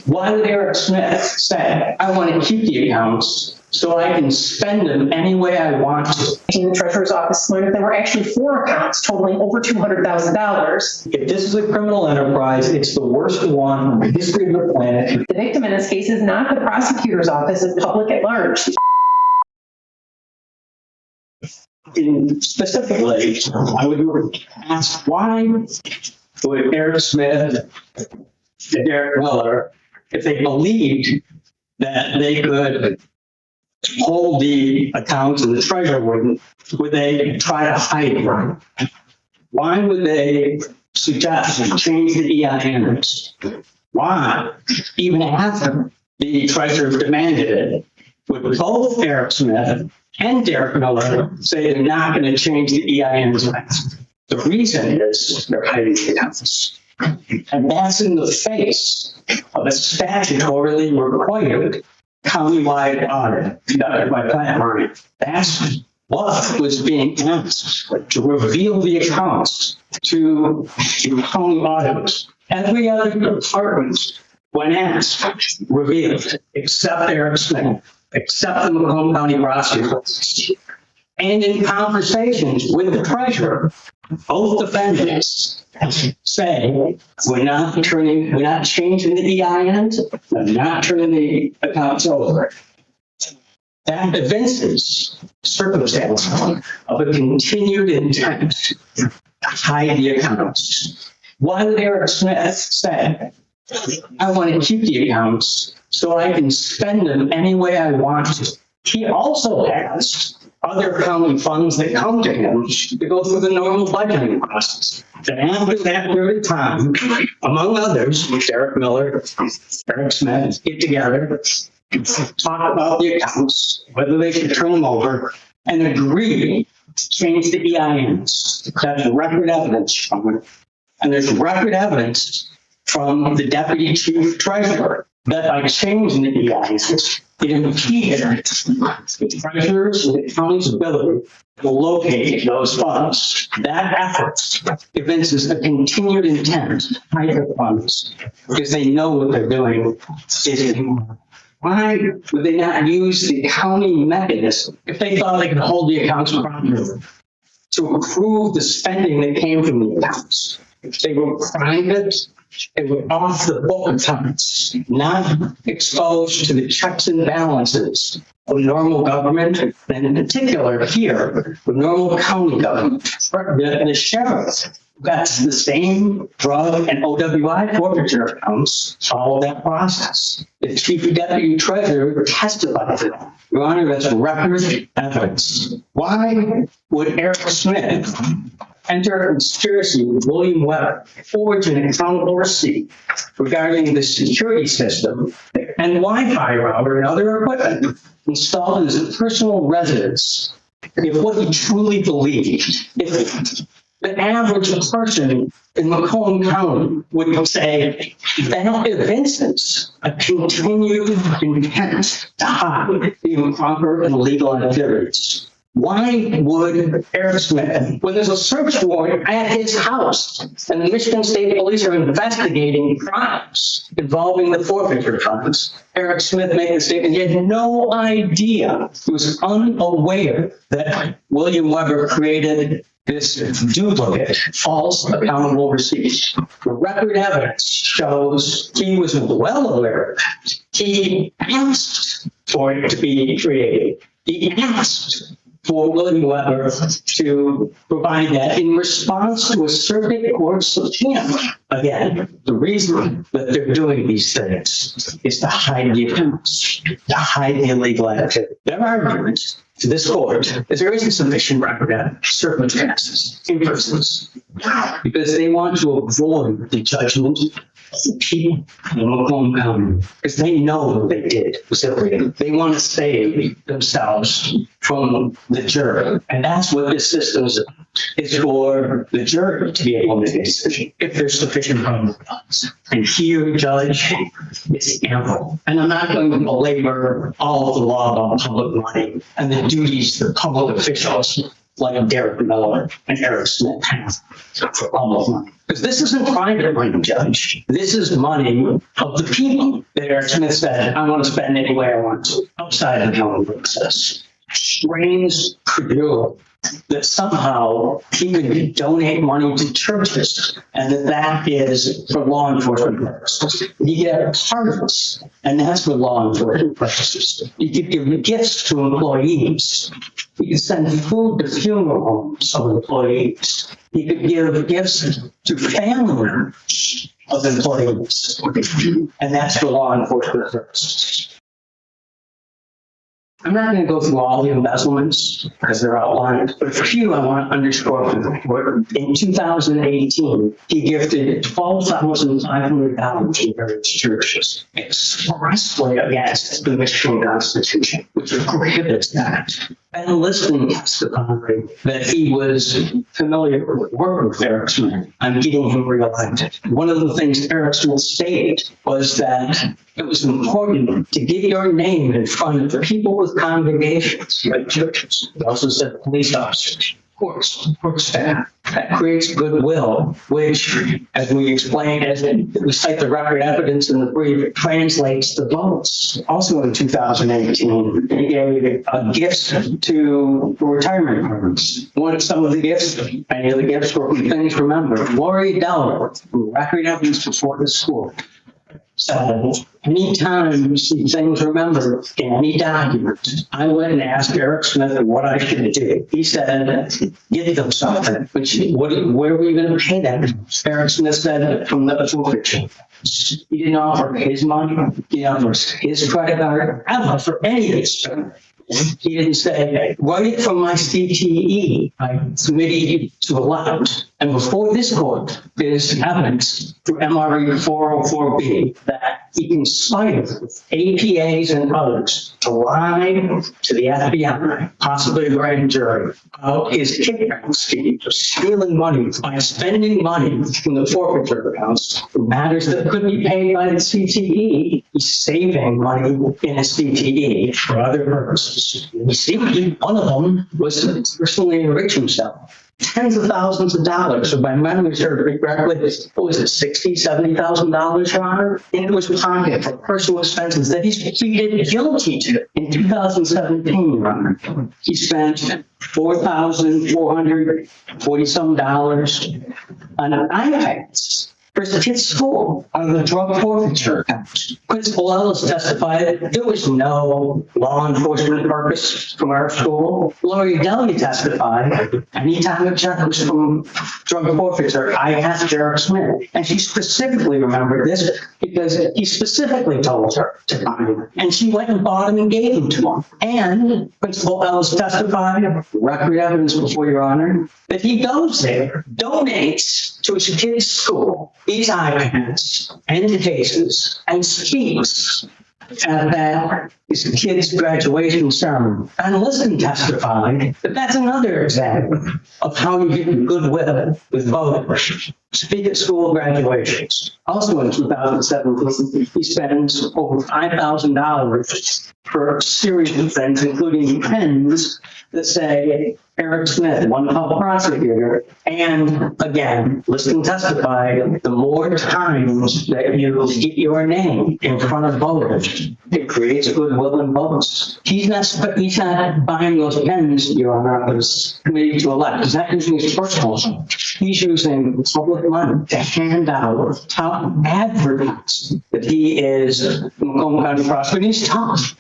Why would Eric Smith say, I want to keep the accounts so I can spend them any way I want to? In the treasurer's office learned that there were actually 4 accounts totaling over $200,000. If this is a criminal enterprise, it's the worst one in the history of the planet. The victim in this case is not the prosecutor's office, it's public at large. Specifically, I would ask why would Eric Smith and Derek Miller, if they believed that they could hold the accounts and the treasurer would they try to hide it? Why would they suggest and change the EINs? Why, even after the treasurer demanded it, would both Eric Smith and Derek Miller say they're not going to change the EINs? The reason is they're hiding the accounts. And that's in the face of a statutorily required countywide audit conducted by Plant Money. That's what was being asked, to reveal the accounts to the county auditors. Every other department, when asked, revealed, except Eric Smith, except the Macomb County Prosecutor. And in conversations with the treasurer, both defendants say, we're not changing the EINs, we're not turning the accounts over. That evinces circumstance of a continued intent to hide the accounts. Why would Eric Smith say, I want to keep the accounts so I can spend them any way I want to? He also has other county funds that come to him to go through the normal budgeting process. And after that period of time, among others, Derek Miller, Eric Smith get together, talk about the accounts, whether they should turn them over, and agree to change the EINs. That's record evidence from it. And there's record evidence from the deputy chief treasurer that by changing the EINs, it impeded the treasurer's and the county's ability to locate those funds. That effort evinces a continued intent to hide the funds because they know what they're doing is immoral. Why would they not use the county mechanism if they thought they could hold the accounts properly to approve the spending that came from the accounts? They were private, they were off the book accounts, not exposed to the checks and balances of normal government, and in particular here, the normal county government. The sheriff got the same drug and OWI forfeiture accounts, follow that process. The chief deputy treasurer testified to that. Your Honor, that's record evidence. Why would Eric Smith enter a conspiracy with William Weber, forge an accountable receipt regarding the security system and Wi-Fi router and other equipment installed in his personal residence? If what he truly believed, if the average person in Macomb County would say that evinces a continued intent to hide the improper and illegal activities. Why would Eric Smith, when there's a search warrant at his house and the Michigan State Police are investigating crimes involving the forfeiture funds, Eric Smith made the statement he had no idea, he was unaware that William Weber created this duplicate, false accountable receipt. The record evidence shows he was well aware of that. He asked for it to be created. He asked for William Weber to provide that in response to a circuit court subpoena. Again, the reason that they're doing these things is to hide the accounts, to hide the illegal activity. Their argument to this court is there isn't sufficient record evidence, circumstances, inferences, because they want to avoid the judgment of the people in Macomb County, because they know what they did. They want to save themselves from the jury. And that's what this system is for, the jury to be able to make a decision if there's sufficient probable cause. And here, Judge, it's ample. And I'm not going to belabor all of the law about public money and the duties of public officials like Derek Miller and Eric Smith have for all of money. Because this isn't private money, Judge. This is money of the people that Eric Smith said, I want to spend any way I want to, outside of the home process. Strange credulity that somehow he would donate money to churches and that is for law enforcement purposes. You get a harvest, and that's for law enforcement purposes. You could give gifts to employees. You could send food to funeral homes of employees. You could give gifts to family members of employees, and that's for law enforcement purposes. I'm not going to go through all the embezzlements because they're outlined, but a few I want to underscore for the court. In 2018, he gifted $12,500 to various churches, expressly against the Michigan Constitution, which prohibits that. And Liston testified that he was familiar with work with Eric Smith. I'm getting him reelected. One of the things Eric Smith stated was that it was important to get your name in front of the people with congregations, like churches. He also said police officers, court staff. That creates goodwill, which, as we explained, as we cite the record evidence in the brief, translates the votes. Also in 2018, he gave gifts to retirement homes. Some of the gifts, many of the gifts were from things remembered. Lori Dell, record evidence before the school. So anytime you see things remembered in any document, I went and asked Eric Smith what I should do. He said, give them something. Where were you going to pay that? Eric Smith said, from the forfeiture. He didn't offer his money. He offered his credit card. I didn't offer any of this. He didn't say, write it from my CTE. I submitted to elect. And before this court, there's evidence through MRE 404B that he conspired with APAs and others to lie to the FBI, possibly the grand jury, about his kickback scheme of stealing money by spending money from the forfeiture accounts for matters that couldn't be paid by the CTE. He's saving money in his CTE for other purposes. You see, one of them was to personally enrich himself. Tens of thousands of dollars. So by memory serves correctly, what was it, $60,000, $70,000, Your Honor? And it was pocket for personal expenses that he's pleaded guilty to in 2017, Your Honor. He spent $4,440 on iPads for his kid's school on the drug forfeiture account. Principal Ellis testified there was no law enforcement purpose from our school. Lori Deli testified anytime a check was from drug forfeiture, I asked Eric Smith. And she specifically remembered this because he specifically told her to buy him. And she went and bought him and gave him to him. And Principal Ellis testified, record evidence before Your Honor, that he goes there, donates to his kid's school these iPads and cases, and speaks at his kid's graduation ceremony. And Liston testified that that's another example of how you get goodwill with voters. Speak at school graduations. Also in 2017, he spends over $5,000 for a series of things, including pens that say Eric Smith, one public prosecutor. And again, Liston testified, the more times that you get your name in front of voters, it creates goodwill in votes. He's not buying those pens, Your Honor, of his committee to elect. He's not using his personal money. He's using public money to hand out top adverts that he is Macomb County Prosecutor. He's tough.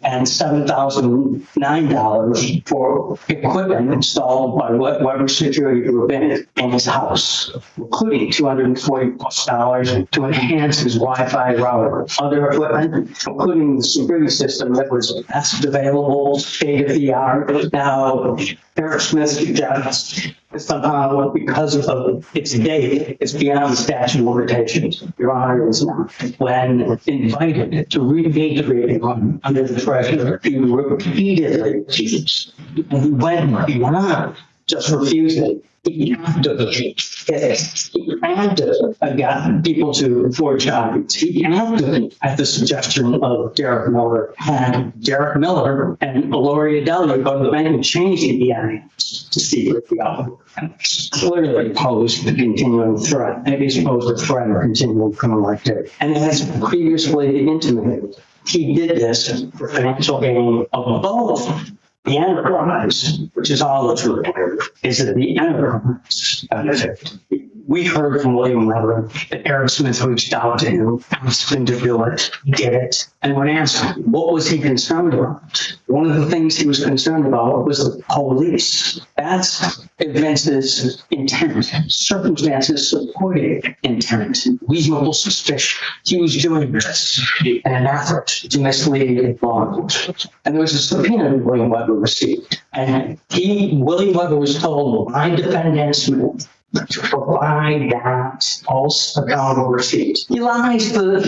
And $7,009 for equipment installed by whatever security group in his house, including $240+ to enhance his Wi-Fi router. Other equipment, including the security system that was best available, state-of-the-art. Now, Eric Smith suggests somehow, because of its date, it's beyond the statute of limitations. Your Honor, is not. When invited to repatriate money under the Treasurer, he repeatedly refused. And he went beyond just refusing He had to have gotten people to forge documents. He had to, at the suggestion of Derek Miller, had Derek Miller and Gloria Deli go to the bank and change the EINs to see what the offer clearly posed a continuing threat. Maybe it's posed a threat or continuing criminal activity. And as previously intimated, he did this for financial gain above the enterprise, which is all that's required, is that the enterprise benefit. We heard from William Weber that Eric Smith reached out to him, asked him to do it, he did it, and when asked what was he concerned about, one of the things he was concerned about was the police. That evinces intent, circumstances supporting intent, reasonable suspicion. He was doing this in an effort to mislead law enforcement. And there was a subpoena William Weber received. And William Weber was told by defendant Smith to provide that false accountable receipt. He lies to the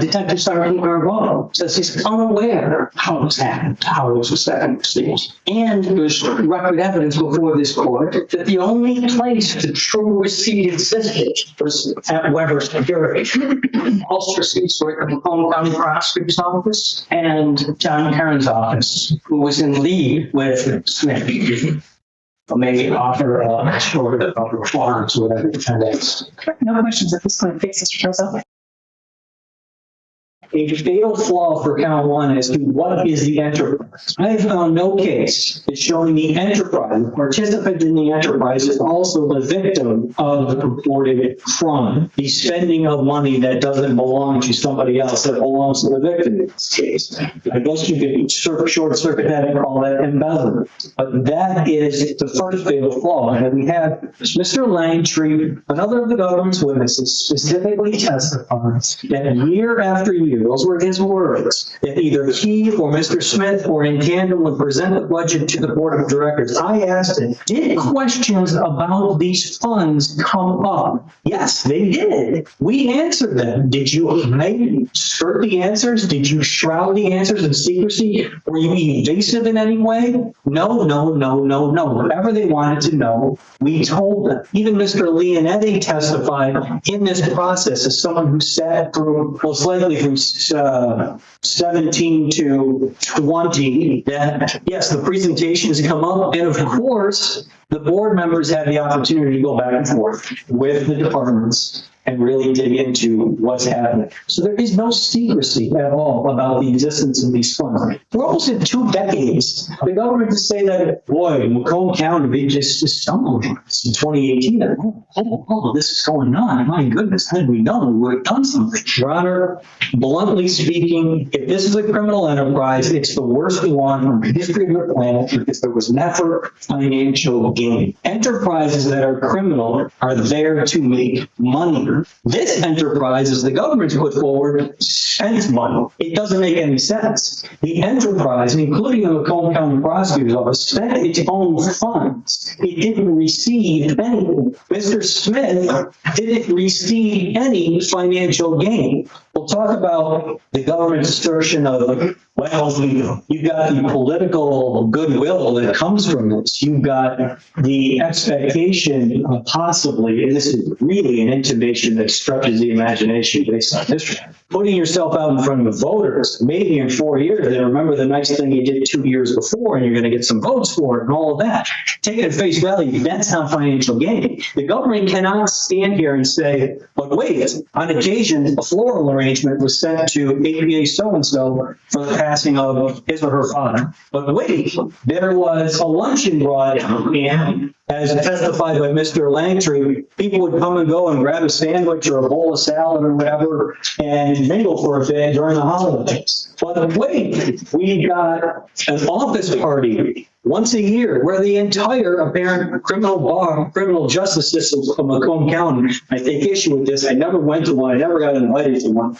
Detective Sergeant Garbo, says he's unaware how this happened, how it was a second receipt. And there's record evidence before this court that the only place the true receipt existed was at Weber's security. False receipts were at the Macomb County Prosecutor's office and John Caron's office, who was in league with Smith. May offer a short of reforms or whatever defendants. No questions at this point. Thanks, Mr. Trozo. A fatal flaw for count one is what is the enterprise? I have found no case that showing the enterprise, the participant in the enterprise is also the victim of the purported crime, the spending of money that doesn't belong to somebody else, that belongs to the victim in this case. I guess you could short circuit that and call that embezzlement. But that is the first fatal flaw. And we have Mr. Langtree, another of the government's witnesses, specifically testifies that year after year, those were his words, that either he or Mr. Smith or in tandem would present the budget to the board of directors. I asked him, did questions about these funds come up? Yes, they did. We answered them. Did you skirt the answers? Did you shroud the answers in secrecy? Were you evasive in any way? No. Whatever they wanted to know, we told them. Even Mr. Leonetti testified in this process as someone who sat through, most likely from 17 to 20, that yes, the presentations come up, and of course, the board members had the opportunity to go back and forth with the departments and really dig into what's happening. So there is no secrecy at all about the existence of these funds. We're almost in 2 decades. The government to say that, boy, Macomb County, they just stumbled in 2018. This is going on. My goodness, had we known, we would have done something. Your Honor, bluntly speaking, if this is a criminal enterprise, it's the worst one in the history of the planet because there was never financial gain. Enterprises that are criminal are there to make money. This enterprise, as the government's put forward, spends money. It doesn't make any sense. The enterprise, including the Macomb County Prosecutor's Office, spent its own funds. It didn't receive anything. Mr. Smith didn't receive any financial gain. We'll talk about the government's assertion of, well, you've got the political goodwill that comes from this. You've got the expectation of possibly, and this is really an intimation that stretches the imagination based on history, putting yourself out in front of the voters, maybe in 4 years, and remember the nice thing you did 2 years before, and you're going to get some votes for it and all of that. Take it at face value, that's not financial gain. The government cannot stand here and say, but wait, on occasion, a floral arrangement was sent to APA so-and-so for the passing of his or her father. But wait, there was a luncheon brought in, as testified by Mr. Langtree, people would come and go and grab a sandwich or a bowl of salad or whatever and mingle for a bit during the holidays. But wait, we got an office party once a year where the entire apparent criminal justice system of Macomb County, I take issue with this. I never went to one. I never got invited to one.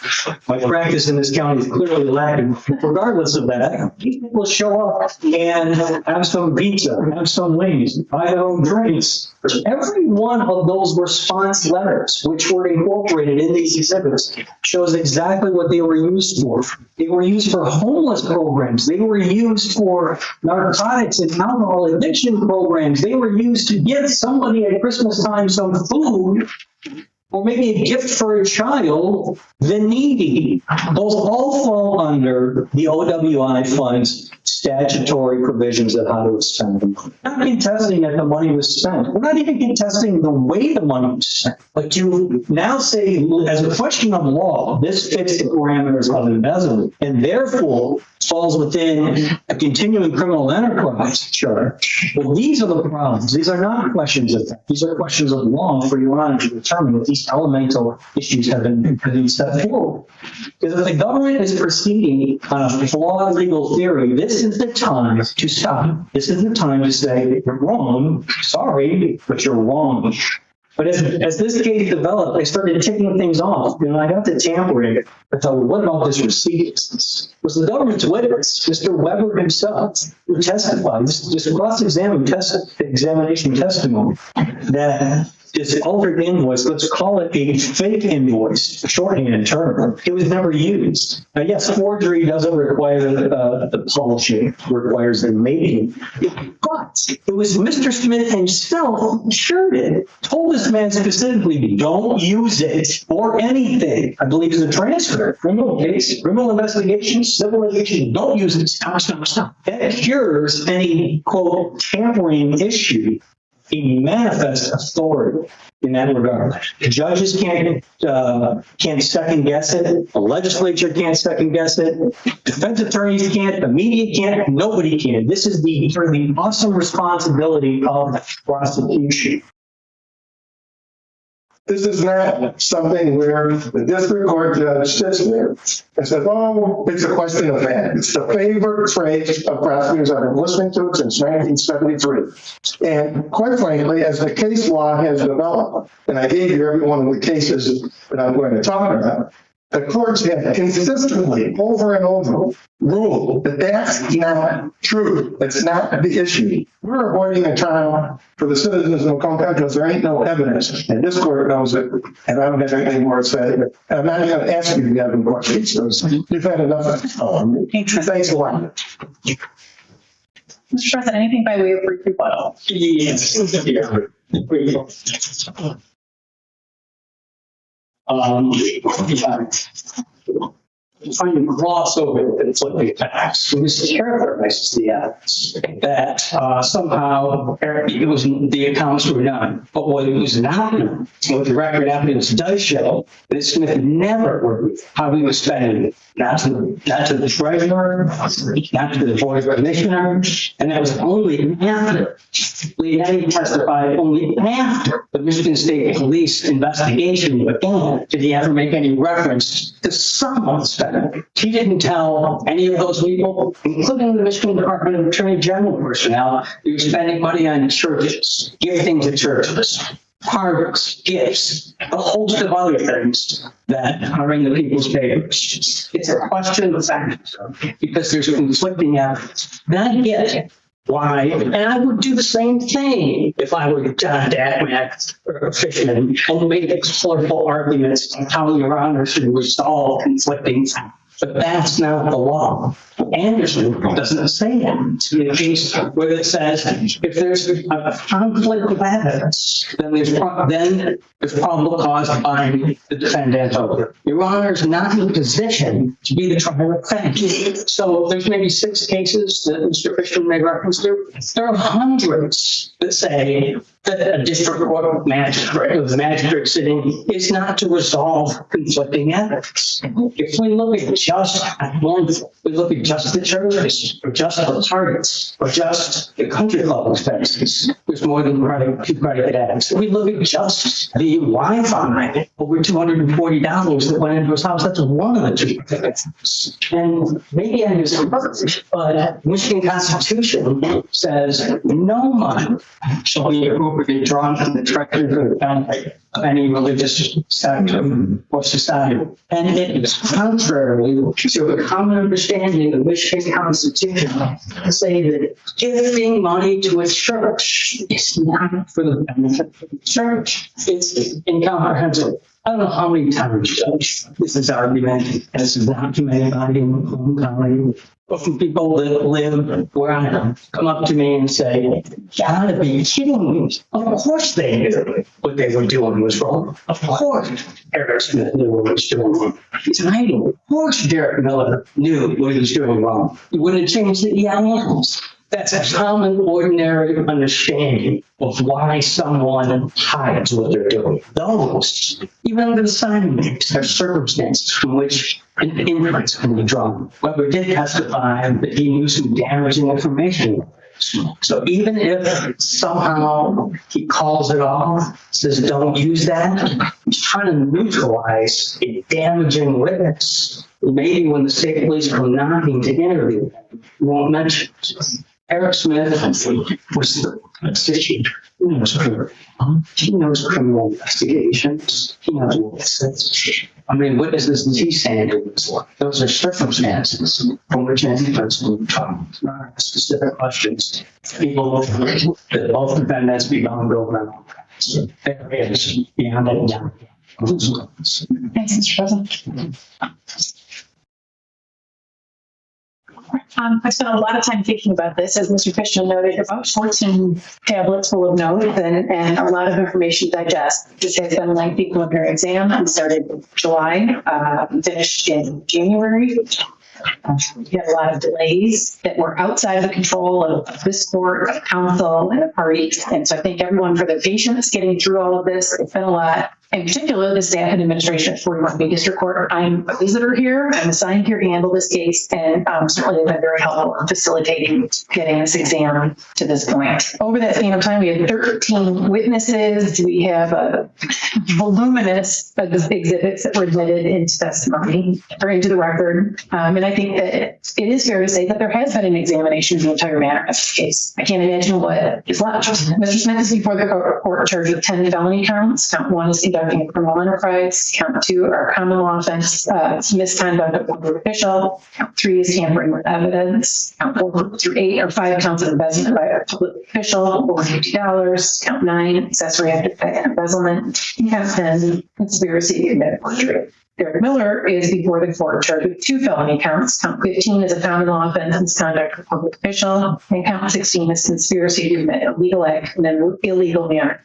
My practice in this county is clearly lacking. Regardless of that, these people show up and have some pizza, have some wings, buy their own drinks. Every one of those response letters, which were incorporated in these exhibits, shows exactly what they were used for. They were used for homeless programs. They were used for narcotics narcotics and alcohol addiction programs. They were used to give somebody at Christmas time some food, or maybe a gift for a child, the needy. Those all fall under the OWI fund's statutory provisions of how to spend them. We're not contesting that the money was spent. We're not even contesting the way the money was spent. But you now say, as a question of law, this fits the parameters of embezzlement, and therefore falls within a continuing criminal enterprise charge. Well, these are the problems. These are not questions of fact. These are questions of law for Your Honor to determine if these elemental issues have been set forward. Because if the government is proceeding on a flawed legal theory, this is the time to stop. This is the time to say, you're wrong, sorry, but you're wrong. But as this case developed, I started ticking things off. You know, I got to tampering. I thought, well, what about this receipt? Was the government's witness, Mr. Weber himself, who testified, this cross-examination testimony, that this altered invoice, let's call it a fake invoice, shorthand term, it was never used. Now, yes, forgery doesn't require the publishing, it requires the making. But it was Mr. Smith himself, sure did, told this man specifically, don't use it for anything. I believe it's a transfer, criminal case, criminal investigation, civil litigation, don't use it, stop. That cures any, quote, tampering issue. A manifest authority in that regard. Judges can't second guess it. The legislature can't second guess it. Defense attorneys can't. The media can't. Nobody can. This is the awesome responsibility of the prosecution. This is not something where the district court judge sits there and says, oh, it's a question of fact. It's the favorite phrase of prosecutors. I've been listening to it since 1973. And quite frankly, as the case law has developed, and I gave you every one of the cases that I'm going to talk about, the courts have consistently, over and over, ruled that that's not true. That's not the issue. We're avoiding a trial for the citizens of Macomb County because there ain't no evidence, and this court knows it, and I don't have anything more to say. And I'm not going to ask you if you have any questions, because you've had enough. Thanks a lot. Mr. President, anything by way of brief rebuttal? Yes. Trying to gloss over conflicting facts. It was characterized the evidence that somehow it was the accounts were done. But what it was not known, what the record evidence does show, that Smith never worked how he was spending it. Not to the treasurer, not to the board of commissioners, and that was only after. Leahy testified only after the Michigan State Police investigation began did he ever make any reference to someone's spending. He didn't tell any of those people, including the Michigan Department of Attorney General personnel, he was spending money on churches, gifting to churches, harvests, gifts, a host of other things that are in the people's papers. It's a question of fact because there's conflicting evidence. And I get it. Why? And I would do the same thing if I were John Dadmack or Fishman and made colorful arguments on how Your Honor should resolve conflicting facts. But that's not the law. Anderson doesn't say that. It's in a case where it says if there's a conflict of evidence, then there's probable cause to bind the defendant over. Your Honor is not in a position to be the trier of fact. So there's maybe 6 cases that Mr. Fisher made reference to. There are hundreds that say that a district court magistrate, the magistrate sitting, is not to resolve conflicting evidence. If we look at just one, we look at just the churches, or just the targets, or just the country club expenses, there's more than 2 predicate acts. We look at just the Wi-Fi, over $240 that went into his house. That's one of the 2 predicate acts. And maybe I misheard, but Michigan Constitution says no money shall be appropriately drawn from the treasury or the benefit of any religious sector or society. And it is contrary to a common understanding of Michigan Constitution to say that giving money to a church is not for the benefit of the church. It's incomprehensible. I don't know how many times this is argument, as is documented by Macomb County from people that live where I am come up to me and say, "You gotta be kidding me." Of course they knew what they were doing was wrong. Of course Eric Smith knew what he was doing wrong. He's hiding. Of course Derek Miller knew what he was doing wrong. He wouldn't have changed the EINs. That's a common, ordinary understanding of why someone hides what they're doing. Those, even under the sign names, are circumstances from which an inference can be drawn. Weber did testify that he knew some damaging information. So even if somehow he calls it off, says don't use that, he's trying to neutralize a damaging witness. Maybe when the state police come knocking to interview, he won't mention it. Eric Smith was the prosecutor. He knows criminal investigations. He knows witnesses. I mean, witnesses and he's saying those are circumstances from which any person would talk. Not specific questions. People that both defendants be bound over. So there is beyond it now. Thanks, Mr. President. I spent a lot of time thinking about this, as Mr. Fisher noted, about 14 tablets full of notes and a lot of information to digest. This has been a lengthy preliminary exam. It started in July, finished in January. We had a lot of delays that were outside of the control of this court, of counsel, and the parties. And so I thank everyone for their patience getting through all of this. It's been a lot. In particular, the staff and administration at 41 B District Court. I'm a visitor here. I'm assigned here to handle this case, and certainly have been very helpful in facilitating getting this exam to this point. Over that span of time, we had 13 witnesses. We have a voluminous exhibits that were admitted into testimony or into the record. And I think that it is fair to say that there has been an examination of the entire matter of this case. I can't imagine what is left. Mr. Smith is before the court charged with 10 felony counts. Count 1 is conducting a criminal enterprise. Count 2 are common law offense, misconduct of a public official. Count 3 is tampering with evidence. Count 4 through 8 are 5 counts of embezzlement by a public official, $450. Count 9, accessory after embezzlement. And count 10, conspiracy to commit forgery. Derek Miller is before the court charged with 2 felony counts. Count 15 is a common law offense, misconduct of a public official, and count 16 is conspiracy to commit a legal act in an illegal manner.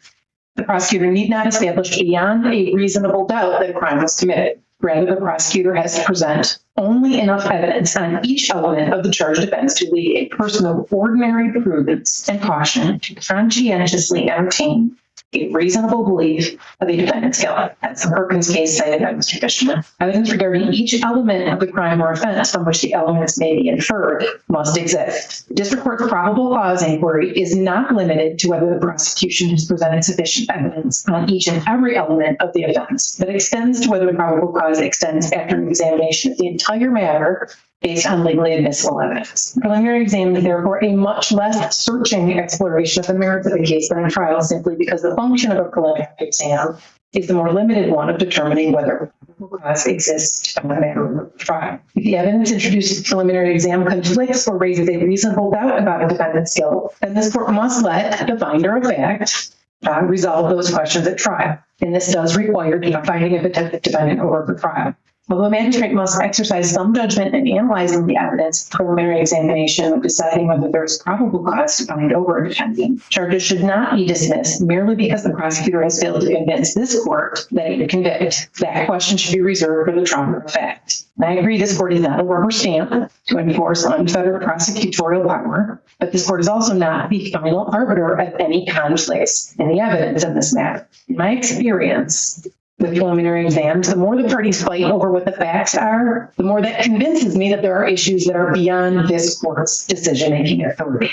The prosecutor need not establish beyond a reasonable doubt that a crime was committed. Rather, the prosecutor has to present only enough evidence on each element of the charged offense to lead a person of ordinary prudence and caution to conscientiously entertain a reasonable belief of a defendant's guilt. That's the Perkins case cited by Mr. Fishman. Evidence regarding each element of the crime or offense from which the elements may be inferred must exist. The district court's probable cause inquiry is not limited to whether the prosecution has presented sufficient evidence on each and every element of the offense, but extends to whether the probable cause extends after an examination of the entire matter based on legally admissible evidence. Preliminary exam is therefore a much less searching exploration of the merits of the case than a trial, simply because the function of a preliminary exam is the more limited one of determining whether probable cause exists on the matter of trial. If the evidence introduced in the preliminary exam conflicts or raises a reasonable doubt about a defendant's guilt, then this court must let the finder of fact resolve those questions at trial. And this does require finding a defendant over for trial. Although a magistrate must exercise some judgment in analyzing the evidence, preliminary examination of deciding whether there is probable cause to find over a defendant, charges should not be dismissed merely because the prosecutor has failed to convince this court that it would convict. That question should be reserved for the trial of fact. And I agree this court is not a rubber stamp to enforce unfettered prosecutorial power, but this court is also not the final arbiter of any conflicts in the evidence in this matter. In my experience, with preliminary exams, the more the parties fight over what the facts are, the more that convinces me that there are issues that are beyond this court's decision-making authority.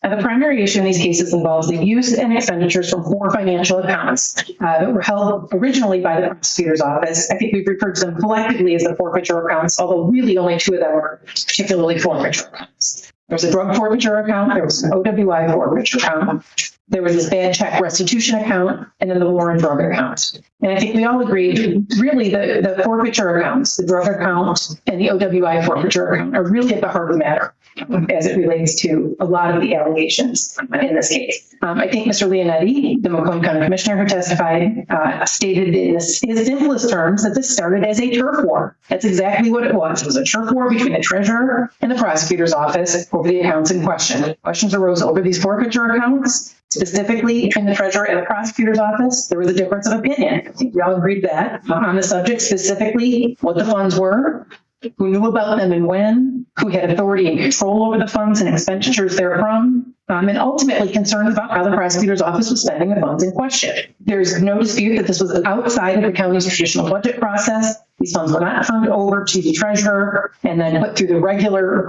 And the primary issue in these cases involves the use and expenditures from 4 financial accounts that were held originally by the prosecutor's office. I think we've referred to them collectively as the forfeiture accounts, although really only 2 of them were particularly forfeiture accounts. There was a drug forfeiture account, there was an OWI forfeiture account, there was this bad check restitution account, and then the war and drug account. And I think we all agreed, really, the forfeiture accounts, the drug account and the OWI forfeiture account are really at the heart of the matter. as it relates to a lot of the allegations in this case. I think Mr. Leonetti, the Macomb County Commissioner who testified, stated in his simplest terms that this started as a turf war. That's exactly what it was. It was a turf war between the treasurer and the prosecutor's office over the accounts in question. Questions arose over these forfeiture accounts, specifically between the treasurer and the prosecutor's office. There was a difference of opinion. I think we all agreed that on the subject, specifically what the funds were, who knew about them and when, who had authority and control over the funds and expenditures therefrom, and ultimately concerns about how the prosecutor's office was spending the funds in question. There's no dispute that this was outside of the county's traditional budget process. These funds were not turned over to the treasurer and then put through the regular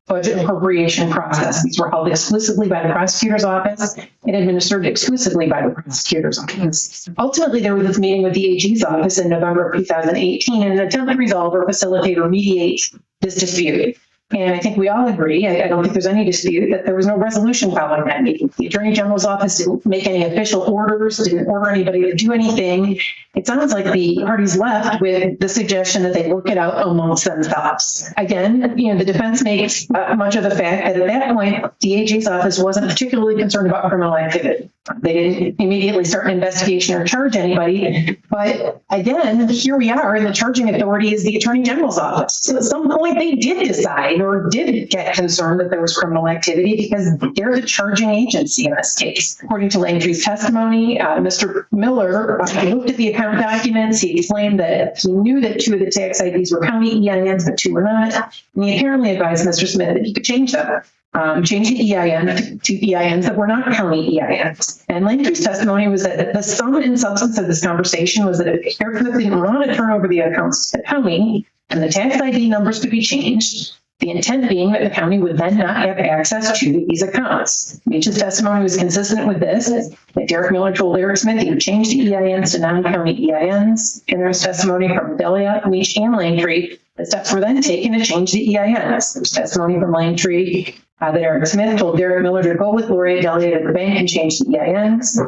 budget appropriation process. These were held exclusively by the prosecutor's office and administered exclusively by the prosecutor's office. Ultimately, there was this meeting with the AG's office in November of 2018 in an attempt to resolve or facilitate or mediate this dispute. And I think we all agree, I don't think there's any dispute, that there was no resolution following that meeting. The Attorney General's office didn't make any official orders, didn't order anybody to do anything. It sounds like the parties left with the suggestion that they work it out amongst themselves. Again, the defense makes much of the fact that at that point, the AG's office wasn't particularly concerned about criminal activity. They didn't immediately start an investigation or charge anybody. But again, here we are, and the charging authority is the Attorney General's office. So at some point, they did decide or did get concerned that there was criminal activity because they're the charging agency in this case. According to Langtry's testimony, Mr. Miller looked at the account documents. He explained that he knew that 2 of the tax IDs were county EINs, but 2 were not. And he apparently advised Mr. Smith that he could change them. Change the EIN to EINs that were not county EINs. And Langtry's testimony was that the sum and substance of this conversation was that if Eric Smith didn't want to turn over the accounts to the county and the tax ID numbers could be changed, the intent being that the county would then not have access to these accounts. Meach's testimony was consistent with this, that Derek Miller told Eric Smith he would change the EINs to non-county EINs. And there was testimony from Delia, Meach, and Langtry. The steps were then taken to change the EINs. There's testimony from Langtry that Eric Smith told Derek Miller to go with Gloria Delia to the bank and change the EINs.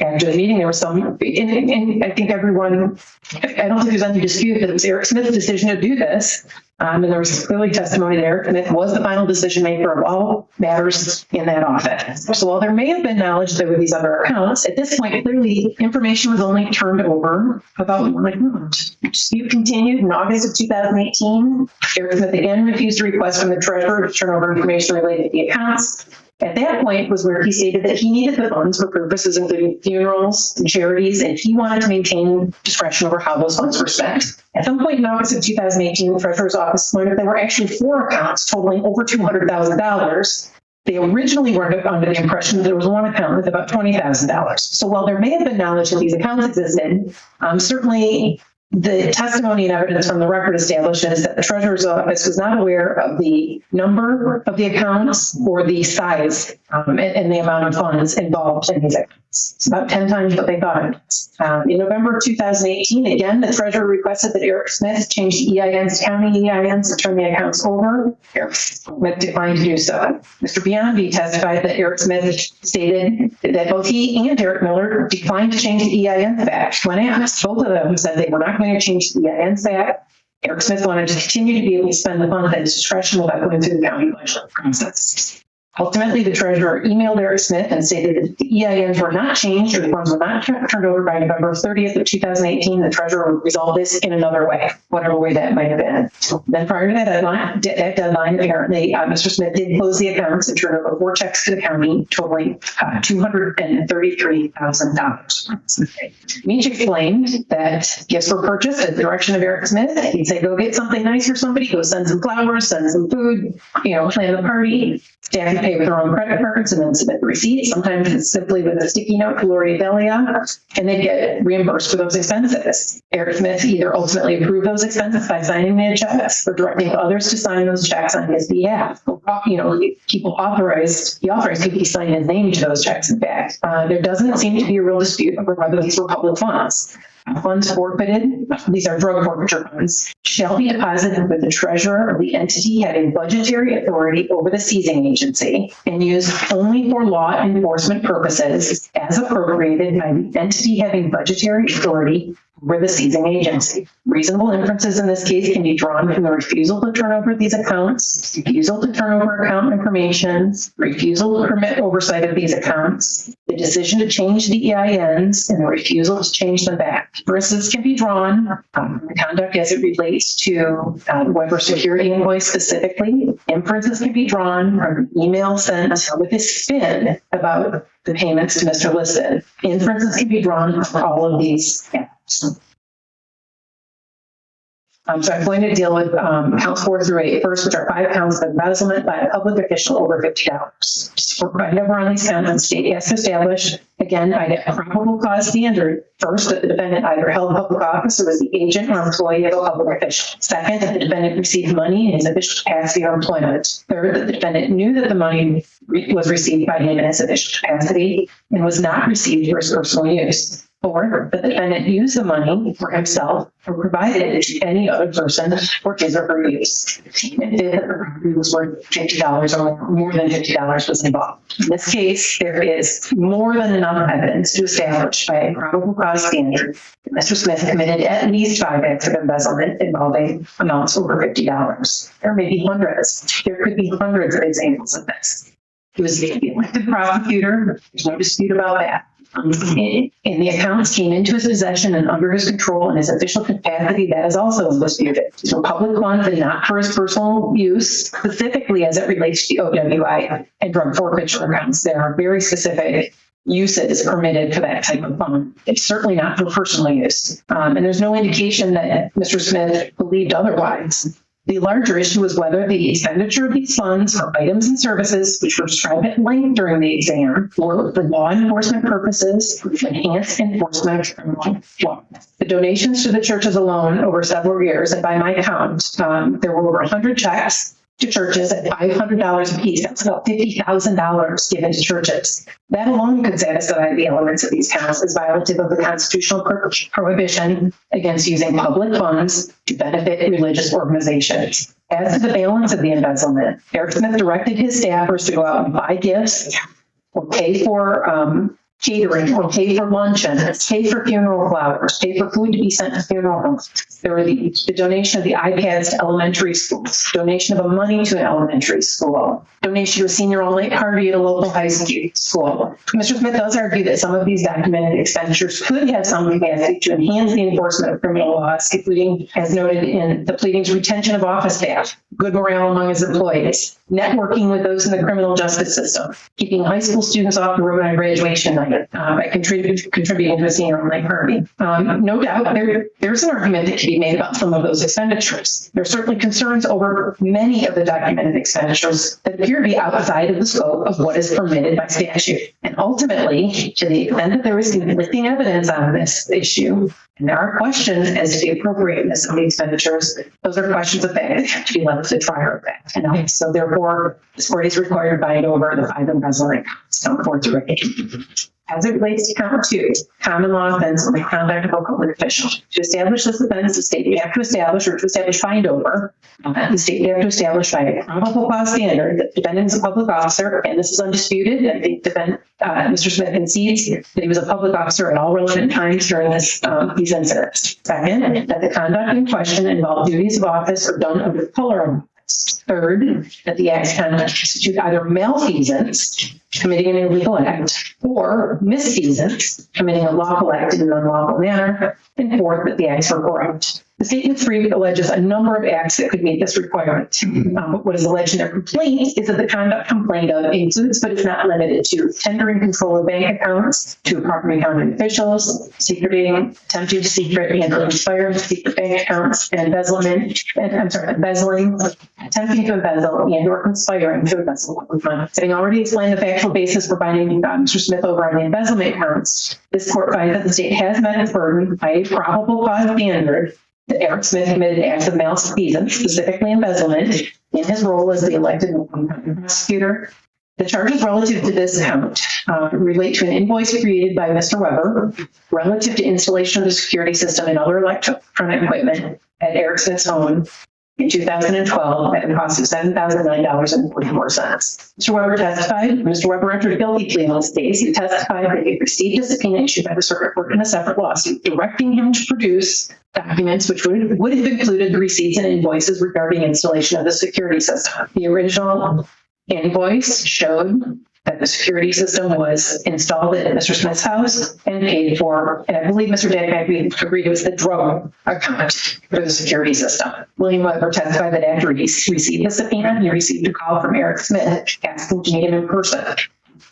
After the meeting, there was some, and I think everyone, I don't think there's any dispute that it was Eric Smith's decision to do this. And there was clearly testimony that Eric Smith was the final decision maker of all matters in that office. So while there may have been knowledge that there were these other accounts, at this point, clearly information was only turned over about one account. Dispute continued in August of 2018. Eric Smith again refused a request from the treasurer to turn over information related to the accounts. At that point was where he stated that he needed the funds for purposes including funerals and charities, and he wanted to maintain discretion over how those funds were spent. At some point in August of 2018, the treasurer's office learned that there were actually 4 accounts totaling over $200,000. They originally were under the impression that there was one account with about $20,000. So while there may have been knowledge that these accounts existed, certainly the testimony and evidence from the record establishes that the treasurer's office was not aware of the number of the accounts or the size and the amount of funds involved in these accounts. It's about 10 times what they thought it was. In November of 2018, again, the treasurer requested that Eric Smith change the EINs to county EINs and turn the accounts over. Eric Smith declined to do so. Mr. Biondi testified that Eric Smith stated that both he and Derek Miller declined to change the EINs back. When asked, both of them said they were not going to change the EINs back. Eric Smith wanted to continue to be able to spend the funds at his discretion without going through the county budget process. Ultimately, the treasurer emailed Eric Smith and stated that the EINs were not changed or the funds were not turned over by November 30th of 2018. The treasurer would resolve this in another way, whatever way that might have been. Then prior to that deadline, apparently, Mr. Smith did close the accounts and turn over 4 checks to the county, totaling $233,000. Meach explained that gifts were purchased at the direction of Eric Smith. He'd say, go get something nice for somebody, go send some flowers, send some food, plan the party. Staff pay with their own credit cards and then submit the receipt. Sometimes it's simply with a sticky note to Gloria Delia, and they get reimbursed for those expenses. Eric Smith either ultimately approved those expenses by signing the checks or directing others to sign those checks on his behalf. He authorized people to sign his name to those checks, in fact. There doesn't seem to be a real dispute over whether these were public funds. Funds forfeited, these are drug forfeiture funds, shall be deposited with the treasurer of the entity having budgetary authority over the seizing agency and used only for law enforcement purposes as appropriated by the entity having budgetary authority over the seizing agency. Reasonable inferences in this case can be drawn from the refusal to turn over these accounts, refusal to turn over account information, refusal to permit oversight of these accounts, the decision to change the EINs, and the refusal to change them back. Inferences can be drawn from the conduct as it relates to Weber security invoice specifically. Inferences can be drawn from the email sent with a spin about the payments to Mr. Liston. Inferences can be drawn from all of these acts. So I'm going to deal with counts 4 through 8 first, which are 5 counts of embezzlement by a public official over $50. Just for right over on these counts, the state has to establish, again, by a probable cause standard, first, that the defendant either held public office or was the agent or employee of a public official. Second, that the defendant received money in his official capacity or employment. Third, that the defendant knew that the money was received by him in his official capacity and was not received for his personal use. Fourth, that the defendant used the money for himself or provided it to any other person for his or her use. And fifth, that the property was worth $50 or more than $50 was involved. In this case, there is more than enough evidence to establish by a probable cause standard that Mr. Smith committed at least 5 acts of embezzlement involving amounts over $50. There may be hundreds. There could be hundreds of examples of this. He was the elected prosecutor. There's no dispute about that. And the accounts came into his possession and under his control in his official capacity. That is also disputed. So public funds and not for his personal use, specifically as it relates to the OWI and drug forfeiture accounts. There are very specific uses permitted for that type of fund. It's certainly not for personal use. And there's no indication that Mr. Smith believed otherwise. The larger issue was whether the expenditure of these funds for items and services, which were described at length during the exam, were for law enforcement purposes to enhance enforcement of criminal law. The donations to the churches alone over several years, and by my count, there were over 100 checks to churches at $500 a piece. That's about $50,000 given to churches. That alone could satisfy the elements of these counts as violative of the constitutional prohibition against using public funds to benefit religious organizations. As to the balance of the embezzlement, Eric Smith directed his staffers to go out and buy gifts or pay for catering or pay for luncheon, pay for funeral flowers, pay for food to be sent to funeral homes. There were the donation of the iPads to elementary schools, donation of money to an elementary school, donation to a senior-only party at a local high school. Mr. Smith does argue that some of these documented expenditures could have some capacity to enhance the enforcement of criminal laws, including, as noted in the pleadings, retention of office staff, good morale among his employees, networking with those in the criminal justice system, keeping high school students off the road on graduation night, by contributing to a senior-only party. No doubt, there's an argument that can be made about some of those expenditures. There are certainly concerns over many of the documented expenditures that appear to be outside of the scope of what is permitted by statute. And ultimately, to the extent that there is conflicting evidence on this issue, and there are questions as to the appropriateness of the expenditures, those are questions of fact that have to be left to the trier of fact. And so therefore, this court is required to bind over the 5 embezzlement counts, count 4 through 8. As it relates to count 2, common law offense with conduct of a public official. To establish this offense, the state would have to establish, or to establish bind over, the state would have to establish by a probable cause standard that the defendant is a public officer, and this is undisputed, and the defendant, Mr. Smith concedes that he was a public officer at all relevant times during these incidents. Second, that the conduct in question involved duties of office or done under color of office. Third, that the acts constitute either malfeasance, committing an illegal act, or misfeasance, committing a lawful act in an unlawful manner. And fourth, that the acts were corrupt. The statement 3 alleges a number of acts that could meet this requirement. What is alleged in their complaint is that the conduct complained of includes, but is not limited to, tendering control of bank accounts to Macomb County officials, secreting, attempting to secret and or expire secret bank accounts, and embezzling, attempting to embezzle and or conspiring to embezzle public money. Having already explained the factual basis for binding Mr. Smith over on the embezzlement counts, this court finds that the state has met its burden by a probable cause standard that Eric Smith committed acts of malfeasance, specifically embezzlement, in his role as the elected Macomb County Prosecutor. The charges relative to this count relate to an invoice created by Mr. Weber relative to installation of the security system and other electronic equipment at Eric Smith's home in 2012 at a cost of $7,009.44. Mr. Weber testified. Mr. Weber entered a guilty plea on this case. He testified that he received a subpoena issued by the circuit court in a separate lawsuit, directing him to produce documents which would have included the receipts and invoices regarding installation of the security system. The original invoice showed that the security system was installed at Mr. Smith's house and paid for, and I believe Mr. Danick agreed it was the drug account for the security system. William Weber testified that after he received the subpoena, he received a call from Eric Smith asking to meet him in person.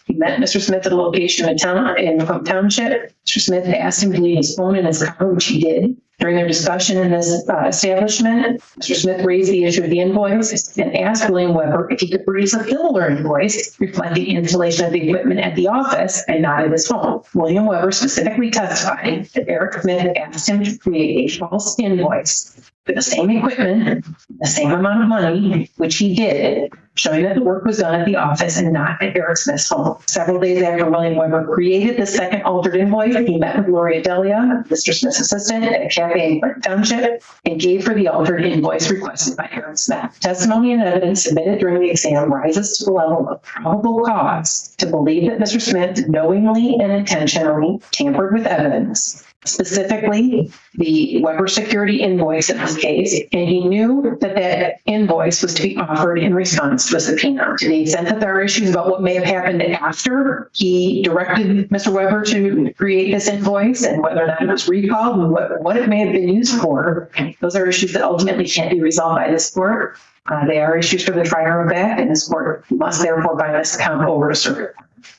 He met Mr. Smith at a location in Macomb Township. Mr. Smith asked him to leave his phone in his car, which he did. During their discussion in this establishment, Mr. Smith raised the issue of the invoice and asked William Weber if he could produce a similar invoice reflecting installation of the equipment at the office and not at his home. William Weber specifically testified that Eric Smith asked him to create a false invoice for the same equipment, the same amount of money, which he did, showing that the work was done at the office and not at Eric Smith's home. Several days after William Weber created the second altered invoice, he met with Gloria Delia, Mr. Smith's assistant, at a cafe in Clinton Township and gave her the altered invoice requested by Eric Smith. Testimony and evidence submitted during the exam rises to the level of probable cause to believe that Mr. Smith knowingly and intentionally tampered with evidence, specifically the Weber security invoice in this case, and he knew that that invoice was to be offered in response to a subpoena. To the extent that there are issues about what may have happened after he directed Mr. Weber to create this invoice and whether or not it was recalled and what it may have been used for, those are issues that ultimately can't be resolved by this court. They are issues for the trier of fact, and this court must therefore bind this count over to circuit.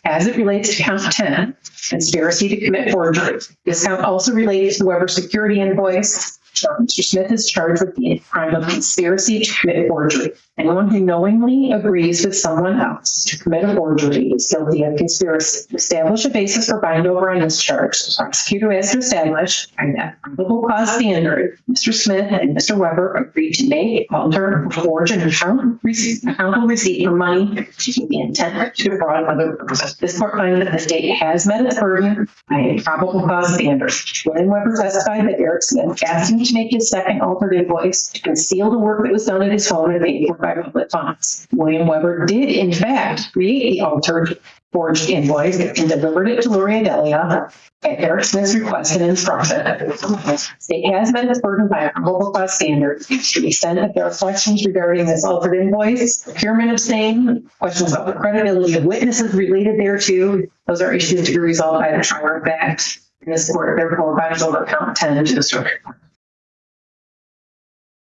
As it relates to count 10, conspiracy to commit forgery, this count also relates to the Weber security invoice. Mr. Smith is charged with the crime of conspiracy to commit forgery. Anyone who knowingly agrees with someone else to commit a forgery is guilty of conspiracy. To establish a basis for bind over on this charge, the prosecutor has to establish that probable cause standard. Mr. Smith and Mr. Weber agreed to make, alter, forge, and accountable receipt for money to the intent to defraud other purposes. This court finds that the state has met its burden by a probable cause standard. William Weber testified that Eric Smith asked him to make his second altered invoice to conceal the work that was done at his home and paid for by public funds. William Weber did, in fact, create the altered forged invoice and delivered it to Gloria Delia at Eric Smith's request and instruction. The state has met its burden by a probable cause standard to the extent that there are questions regarding this altered invoice, procurement of same, questions about the credibility of witnesses related thereto. Those are issues to be resolved by the trier of fact. And this court therefore binds over count 10 to the circuit court.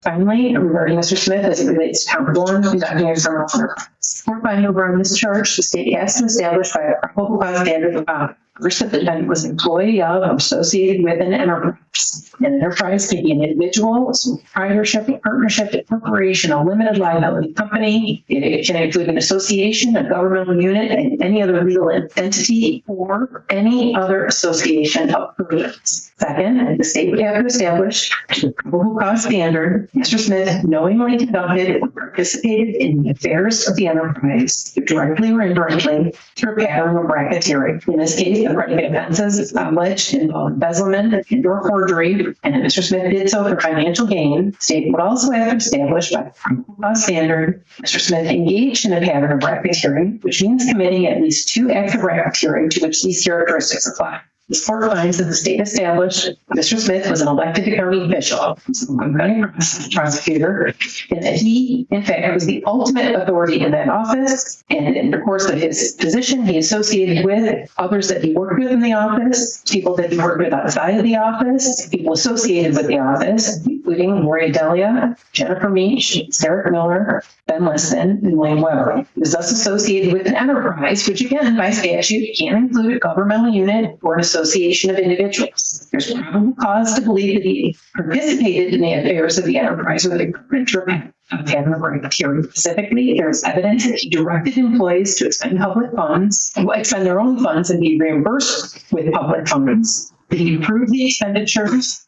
Finally, regarding Mr. Smith as it relates to count 1, conducting a criminal enterprise. Court binding over on this charge, the state has to establish by a probable cause standard about first, that the defendant was an employee of or associated with an enterprise. An enterprise can be an individual, a proprietorship, a partnership, a corporation, a limited liability company. It can include an association, a governmental unit, and any other legal entity, or any other association of persons. Second, the state would have to establish a probable cause standard. Mr. Smith knowingly conducted or participated in the affairs of the enterprise, directly or indirectly, through a pattern of racketeering. In this case, the predicate offenses alleged involve embezzlement and or forgery, and if Mr. Smith did so for financial gain, the state would also have to establish by probable cause standard Mr. Smith engaged in a pattern of racketeering, which means committing at least 2 acts of racketeering to which these characteristics apply. This court finds that the state established Mr. Smith was an elected county official, Macomb County Prosecutor, and that he, in fact, was the ultimate authority in that office. And in the course of his position, he associated with others that he worked with in the office, people that he worked with outside of the office, people associated with the office, including Gloria Delia, Jennifer Meach, Sarah Miller, Ben Liston, and William Weber. He was thus associated with an enterprise, which again, by statute, can include a governmental unit or an association of individuals. There's probable cause to believe that he participated in the affairs of the enterprise or the government of pattern of racketeering. Specifically, there's evidence that he directed employees to expend public funds, expend their own funds and be reimbursed with public funds. That he approved the expenditures,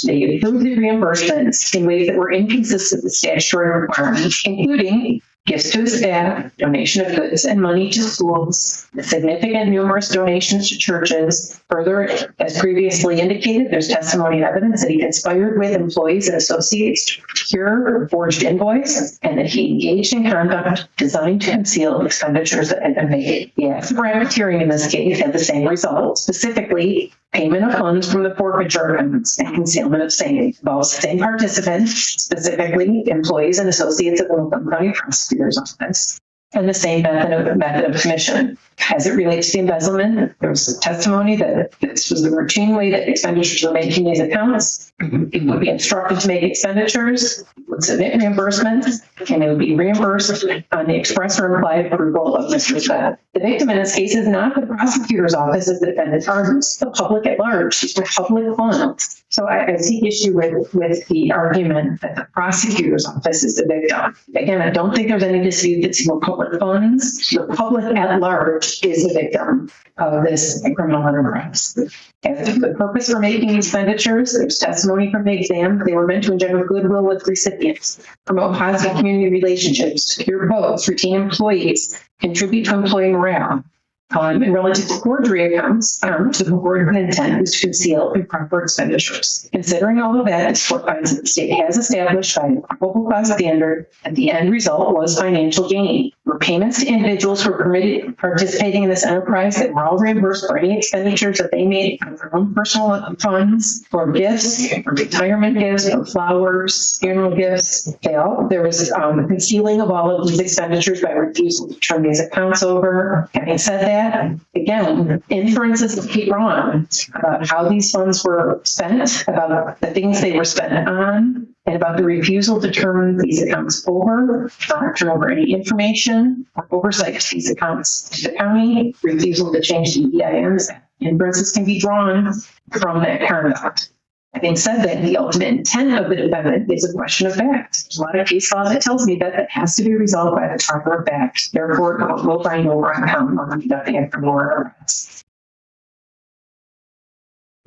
they approved the reimbursements in ways that were inconsistent with statutory requirements, including gifts to his staff, donation of goods and money to schools, significant numerous donations to churches. Further, as previously indicated, there's testimony and evidence that he conspired with employees and associates to procure forged invoice, and that he engaged in conduct designed to conceal expenditures that had been made. The acts of racketeering in this case had the same result, specifically payment of funds from the forfeiture accounts and concealment of same. Involves the same participants, specifically employees and associates of the Macomb County Prosecutor's Office, and the same method of commission. As it relates to embezzlement, there was testimony that this was the routine way that expenditures were made from these accounts. It would be instructed to make expenditures, would submit reimbursements, and it would be reimbursed on the express or implied approval of Mr. Smith. The victim in this case is not the prosecutor's office as the defendant argues, the public at large. These were public funds. So I take issue with the argument that the prosecutor's office is the victim. Again, I don't think there's any dispute that these were public funds. The public at large is the victim of this criminal enterprise. As to the purpose for making expenditures, there's testimony from the exam. They were meant to engender goodwill with recipients, promote positive community relationships, secure votes, retain employees, contribute to employee morale. And relative to forgery accounts, the board intent is to conceal improper expenditures. Considering all of that, this court finds that the state has established by a probable cause standard that the end result was financial gain. Where payments to individuals who were permitted participating in this enterprise that were all reimbursed for any expenditures that they made on their own personal funds, for gifts, for retirement gifts, for flowers, funeral gifts. There was concealing of all of these expenditures by refusal to turn these accounts over. Having said that, again, inferences can be drawn about how these funds were spent, about the things they were spent on, and about the refusal to turn these accounts over, turn over any information or oversight to these accounts to the county, refusal to change the EINs. Inferences can be drawn from that conduct. Having said that, the ultimate intent of the defendant is a question of fact. There's a lot of case law that tells me that that has to be resolved by the trier of fact. Therefore, we'll find no account on conducting a criminal arrest.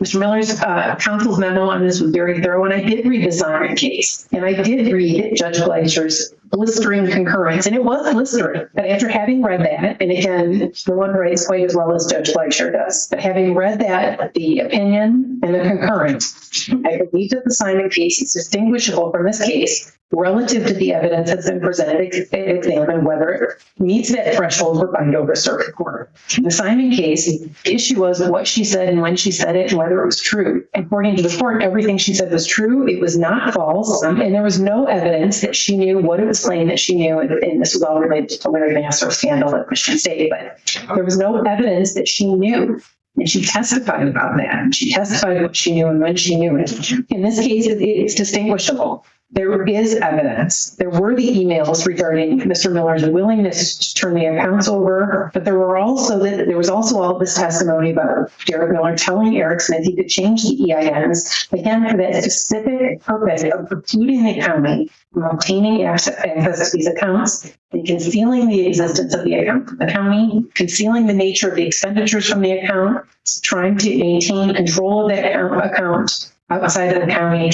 Mr. Miller's counsel's memo on this was very thorough, and I did read the Zion case, and I did read Judge Fleischer's blistering concurrence, and it was blistering. But after having read that, and again, no one writes quite as well as Judge Fleischer does, but having read that, the opinion and the concurrence, I believe that the Simon case is distinguishable from this case relative to the evidence that's been presented, examine whether it meets that threshold for bind over circuit court. In the Simon case, the issue was what she said and when she said it and whether it was true. According to the court, everything she said was true. It was not false. And there was no evidence that she knew what it was claimed that she knew. And this was all related to the Larry Nassar scandal at Michigan State, but there was no evidence that she knew. And she testified about that. She testified what she knew and when she knew it. In this case, it's distinguishable. There is evidence. There were the emails regarding Mr. Miller's willingness to turn the accounts over, but there was also all this testimony about Derek Miller telling Eric Smith he could change the EINs, again, for that specific purpose of precluding the county from obtaining access to these accounts and concealing the existence of the account from the county, concealing the nature of the expenditures from the account, trying to maintain control of that account outside of the county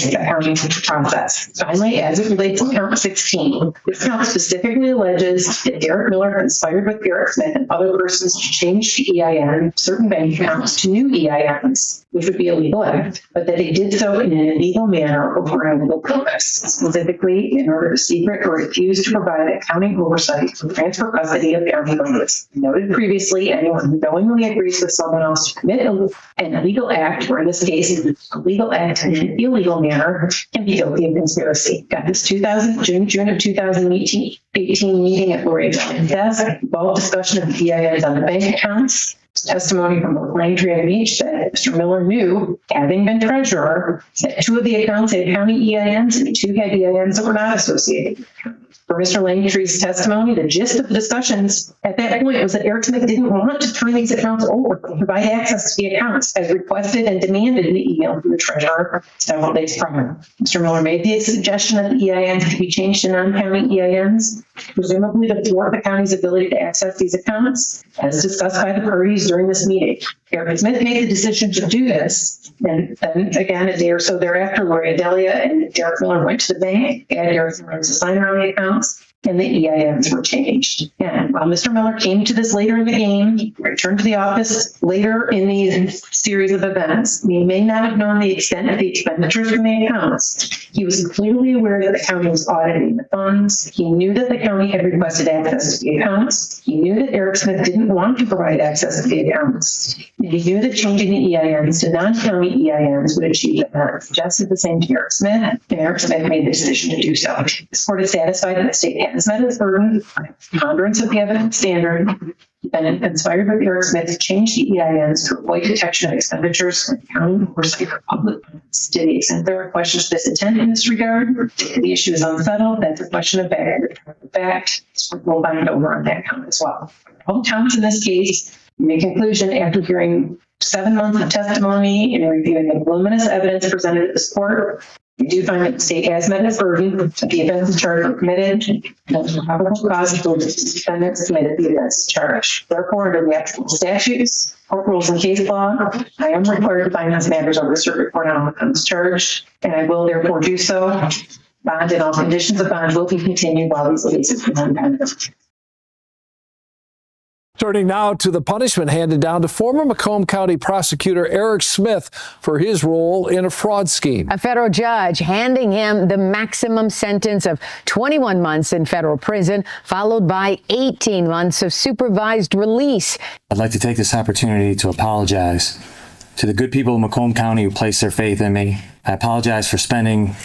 process. Finally, as it relates to count 16, this count specifically alleges that Derek Miller conspired with Eric Smith and other persons to change the EIN, certain bank accounts, to new EINs, which would be a legal act, but that they did so in an illegal manner or for an illegal purpose, specifically in order to secret or refuse to provide accounting oversight for transfer custody of county funds. Noted previously, anyone who knowingly agrees with someone else to commit an illegal act, or in this case, a legal act in an illegal manner, can be guilty of conspiracy. Got this June of 2018 meeting at Lori John's desk, involved discussion of the EINs on the bank accounts. Testimony from Landry and Beach that Mr. Miller knew, having been treasurer, that 2 of the accounts had county EINs and 2 had EINs that were not associated. For Mr. Landry's testimony, the gist of the discussions at that point was that Eric Smith didn't want to turn these accounts over, provide access to the accounts as requested and demanded in the email from the treasurer several days prior. Mr. Miller made the suggestion that the EINs could be changed to non-county EINs, presumably to thwart the county's ability to access these accounts, as discussed by the parties during this meeting. Eric Smith made the decision to do this, and then again, a day or so thereafter, Lori Adelia and Derek Miller went to the bank, and Derek Miller was a signer on the accounts, and the EINs were changed. And while Mr. Miller came to this later in the game, he returned to the office later in these series of events. He may not have known the extent of the expenditures from the accounts. He was clearly aware that the county was auditing the funds. He knew that the county had requested access to the accounts. He knew that Eric Smith didn't want to provide access to the accounts. And he knew that changing the EINs to non-county EINs would achieve that. Suggested the same to Eric Smith, and Eric Smith made the decision to do so. This court is satisfied that the state has met its burden, ponderance of the evidence standard, and it conspired with Eric Smith to change the EINs to avoid detection of expenditures from the county or state or public funds. To the extent there are questions to this intent in this regard, the issue is unsettled. That's a question of fact. We'll bind over on that count as well. All counts in this case, in conclusion, after hearing 7 months of testimony and reviewing the voluminous evidence presented at this court, we do find that the state has met its burden, that the offenses charged were committed, and that the probable cause of the defendants committed the offenses charged. Therefore, under the actual statutes, court rules, and case law, I am required to find those matters over the circuit court on offense charged, and I will therefore do so. Bond and all conditions of bond will be continued while these cases remain pending. Turning now to the punishment handed down to former Macomb County Prosecutor Eric Smith for his role in a fraud scheme. A federal judge handing him the maximum sentence of 21 months in federal prison, followed by 18 months of supervised release. I'd like to take this opportunity to apologize to the good people of Macomb County who placed their faith in me. I apologize for spending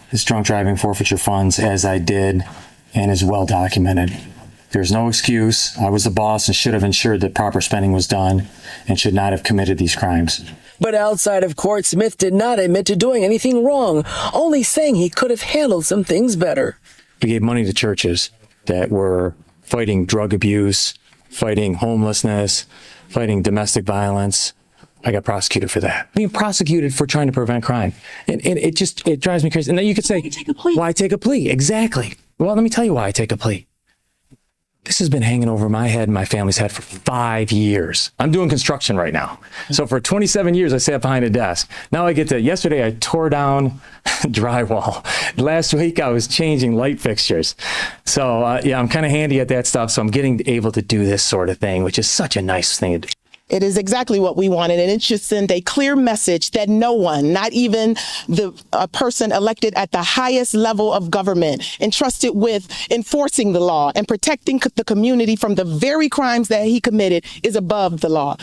his drunk driving forfeiture funds as I did and is well documented. There's no excuse. I was the boss and should have ensured that proper spending was done and should not have committed these crimes. But outside of court, Smith did not admit to doing anything wrong, only saying he could have handled some things better. We gave money to churches that were fighting drug abuse, fighting homelessness, fighting domestic violence. I got prosecuted for that. Being prosecuted for trying to prevent crime. And it drives me crazy. And then you could say, why take a plea? Exactly. Well, let me tell you why I take a plea. This has been hanging over my head and my family's head for 5 years. I'm doing construction right now. So for 27 years, I sat behind a desk. Now I get to, yesterday I tore down drywall. Last week I was changing light fixtures. So yeah, I'm kind of handy at that stuff. So I'm getting able to do this sort of thing, which is such a nice thing to do. It is exactly what we wanted, and it should send a clear message that no one, not even a person elected at the highest level of government, entrusted with enforcing the law and protecting the community from the very crimes that he committed, is above the law.